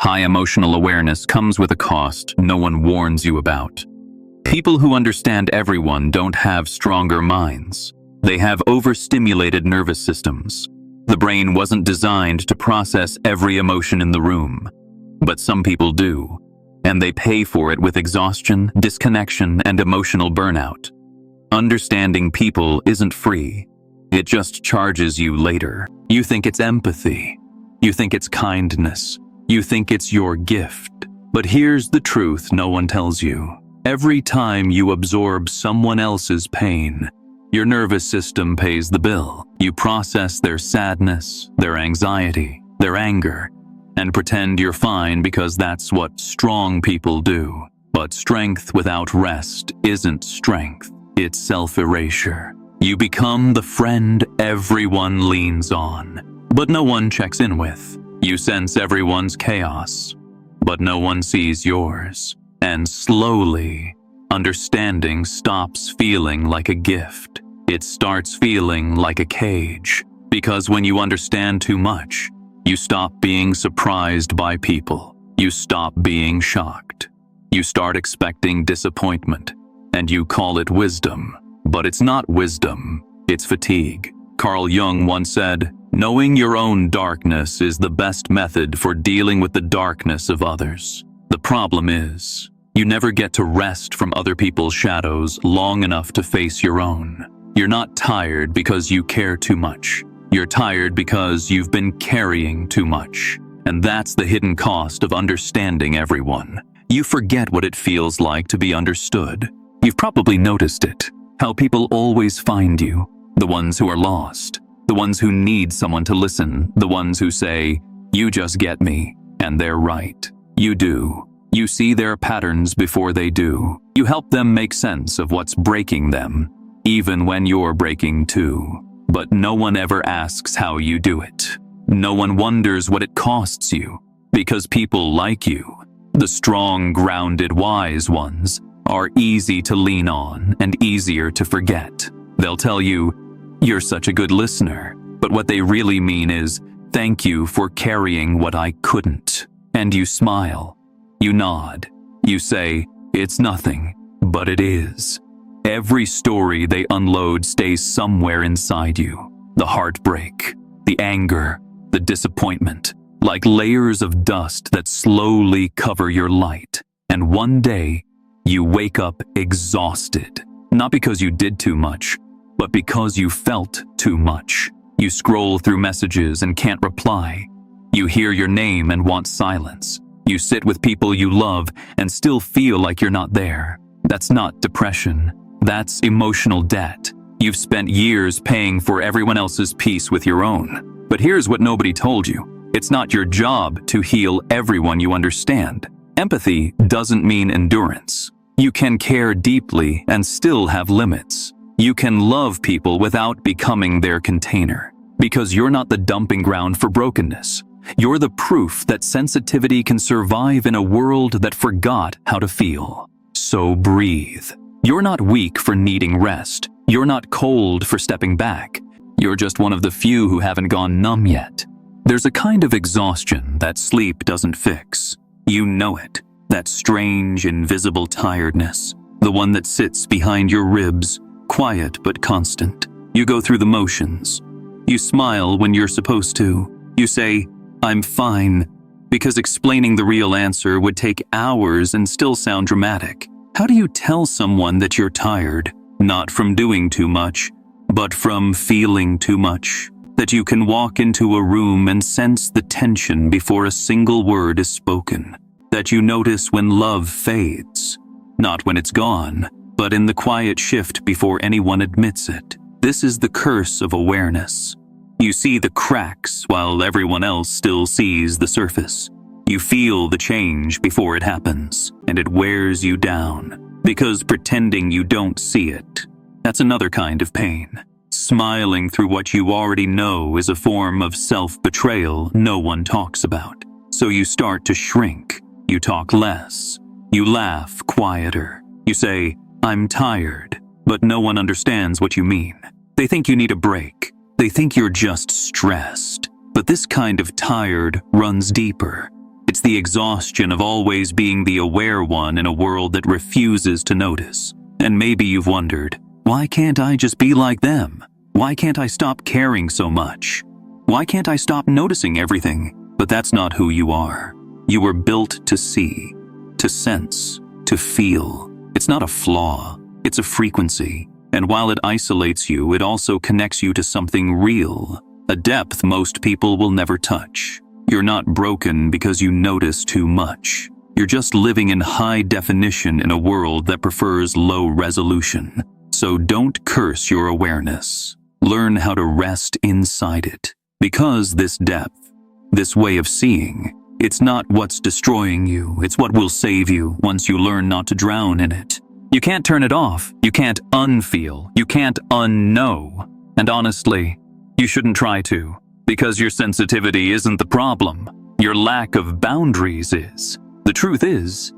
High emotional awareness comes with a cost no one warns you about. People who understand everyone don't have stronger minds. They have overstimulated nervous systems. The brain wasn't designed to process every emotion in the room. But some people do, and they pay for it with exhaustion, disconnection, and emotional burnout. Understanding people isn't free. It just charges you later. You think it's empathy. You think it's kindness. You think it's your gift. But here's the truth no one tells you. Every time you absorb someone else's pain, your nervous system pays the bill. You process their sadness, their anxiety, their anger, and pretend you're fine because that's what strong people do. But strength without rest isn't strength. It's self-erasure. You become the friend everyone leans on, but no one checks in with. You sense everyone's chaos, but no one sees yours. And slowly, understanding stops feeling like a gift. It starts feeling like a cage. Because when you understand too much, you stop being surprised by people. You stop being shocked. You start expecting disappointment, and you call it wisdom. But it's not wisdom, it's fatigue. Carl Jung once said, "Knowing your own darkness is the best method for dealing with the darkness of others." The problem is, you never get to rest from other people's shadows long enough to face your own. You're not tired because you care too much. You're tired because you've been carrying too much. And that's the hidden cost of understanding everyone. You forget what it feels like to be understood. You've probably noticed it. How people always find you, the ones who are lost, the ones who need someone to listen, the ones who say, "You just get me," and they're right. You do. You see their patterns before they do. You help them make sense of what's breaking them, even when you're breaking too. But no one ever asks how you do it. No one wonders what it costs you, because people like you, the strong, grounded, wise ones, are easy to lean on and easier to forget. They'll tell you, "You're such a good listener," but what they really mean is, "Thank you for carrying what I couldn't." And you smile, you nod, you say, "It's nothing," but it is. Every story they unload stays somewhere inside you. The heartbreak, the anger, the disappointment, like layers of dust that slowly cover your light. And one day, you wake up exhausted, not because you did too much, but because you felt too much. You scroll through messages and can't reply. You hear your name and want silence. You sit with people you love and still feel like you're not there. That's not depression. That's emotional debt. You've spent years paying for everyone else's peace with your own. But here's what nobody told you. It's not your job to heal everyone you understand. Empathy doesn't mean endurance. You can care deeply and still have limits. You can love people without becoming their container. Because you're not the dumping ground for brokenness. You're the proof that sensitivity can survive in a world that forgot how to feel. So breathe. You're not weak for needing rest. You're not cold for stepping back. You're just one of the few who haven't gone numb yet. There's a kind of exhaustion that sleep doesn't fix. You know it. That strange, invisible tiredness. The one that sits behind your ribs, quiet but constant. You go through the motions. You smile when you're supposed to. You say, "I'm fine," because explaining the real answer would take hours and still sound dramatic. How do you tell someone that you're tired? Not from doing too much, but from feeling too much. That you can walk into a room and sense the tension before a single word is spoken. That you notice when love fades. Not when it's gone, but in the quiet shift before anyone admits it. This is the curse of awareness. You see the cracks while everyone else still sees the surface. You feel the change before it happens, and it wears you down. Because pretending you don't see it, that's another kind of pain. Smiling through what you already know is a form of self-betrayal no one talks about. So you start to shrink. You talk less. You laugh quieter. You say, "I'm tired," but no one understands what you mean. They think you need a break. They think you're just stressed. But this kind of tired runs deeper. It It's the exhaustion of always being the aware one in a world that refuses to notice. And maybe you've wondered, why can't I just be like them? Why can't I stop caring so much? Why can't I stop noticing everything? But that's not who you are. You were built to see, to sense, to feel. It's not a flaw, it's a frequency. And while it isolates you, it also connects you to something real, a depth most people will never touch. You're not broken because you notice too much. You're just living in high definition in a world that prefers low resolution. So don't curse your awareness. Learn how to rest inside it. Because this depth, this way of seeing, it's not what's destroying you, it's what will save you once you learn not to drown in it. You can't turn it off, you can't unfeel, you can't unknow. And honestly, you shouldn't try to, because your sensitivity isn't the problem. Your lack of boundaries is. The truth is,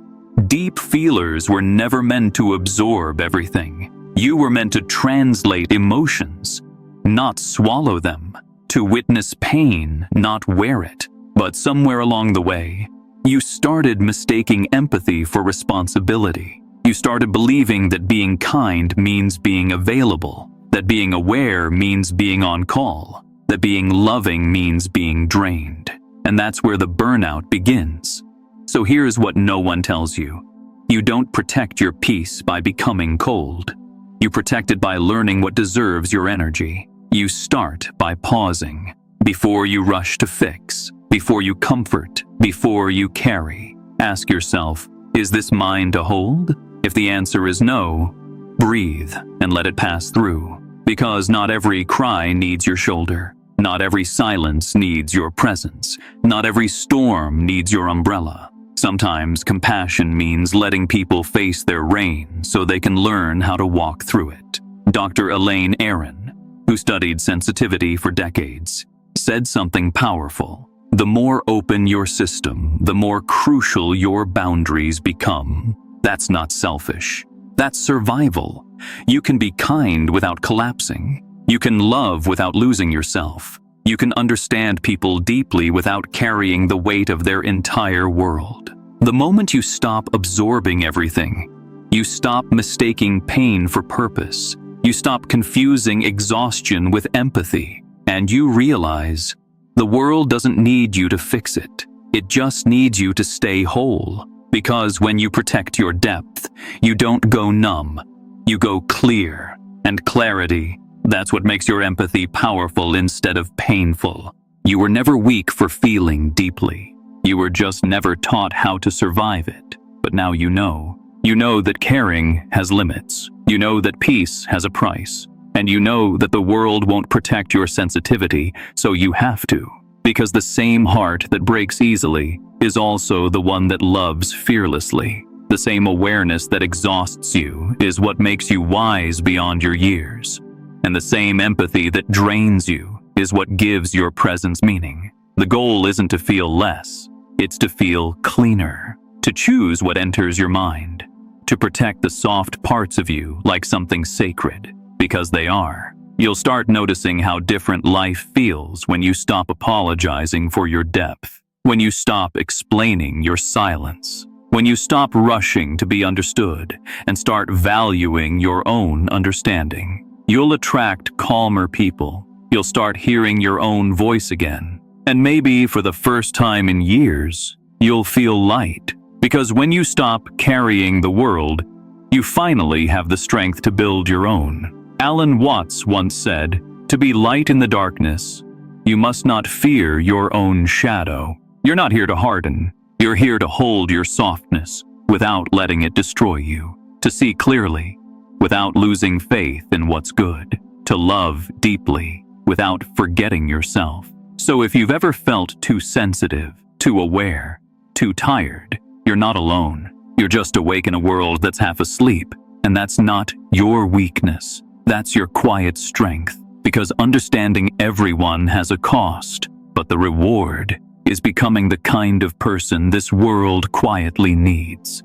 deep feelers were never meant to absorb everything. You were meant to translate emotions, not swallow them. To witness pain, not wear it. But somewhere along the way, you started mistaking empathy for responsibility. You started believing that being kind means being available, that being aware means being on call, that being loving means being drained. And that's where the burnout begins. So here's what no one tells you. You don't protect your peace by becoming cold. You protect it by learning what deserves your energy. You start by pausing, before you rush to fix, before you comfort, before you carry. Ask yourself, is this mine to hold? If the answer is no, breathe and let it pass through. Because not every cry needs your shoulder. Not every silence needs your presence. Not every storm needs your umbrella. Sometimes compassion means letting people face their rain so they can learn how to walk through it. Dr. Elaine Aron, who studied sensitivity for decades, said something powerful. The more open your system, the more crucial your boundaries become. That's not selfish. That's survival. You can be kind without collapsing. You can love without losing yourself. You can understand people deeply without carrying the weight of their entire world. The moment you stop absorbing everything, you stop mistaking pain for purpose. You stop confusing exhaustion with empathy, and you realize the world doesn't need you to fix it. It just needs you to stay whole. Because when you protect your depth, you don't go numb, you go clear. And clarity, that's what makes your empathy powerful instead of painful. You were never weak for feeling deeply. You were just never taught how to survive it. But now you know. You know that caring has limits. You know that peace has a price. And you know that the world won't protect your sensitivity, so you have to. Because the same heart that breaks easily is also the one that loves fearlessly. The same awareness that exhausts you is what makes you wise beyond your years. And the same empathy that drains you is what gives your presence meaning. The goal isn't to feel less, it's to feel cleaner. To choose what enters your mind. To protect the soft parts of you like something sacred, because they are. You'll start noticing how different life feels when you stop apologizing for your depth, when you stop explaining your silence, when you stop rushing to be understood and start valuing your own understanding. You'll attract calmer people. You'll start hearing your own voice again. And maybe for the first time in years, you'll feel light. Because when you stop carrying the world, you finally have the strength to build your own. Alan Watts once said, "To be light in the darkness, you must not fear your own shadow." You're not here to harden. You're here to hold your softness without letting it destroy you. To see clearly without losing faith in what's good. To love deeply without forgetting yourself. So if you've ever felt too sensitive, too aware, too tired, you're not alone. You're just awake in a world that's half asleep. And that's not your weakness. That's your quiet strength. Because understanding everyone has a cost. But the reward is becoming the kind of person this world quietly needs.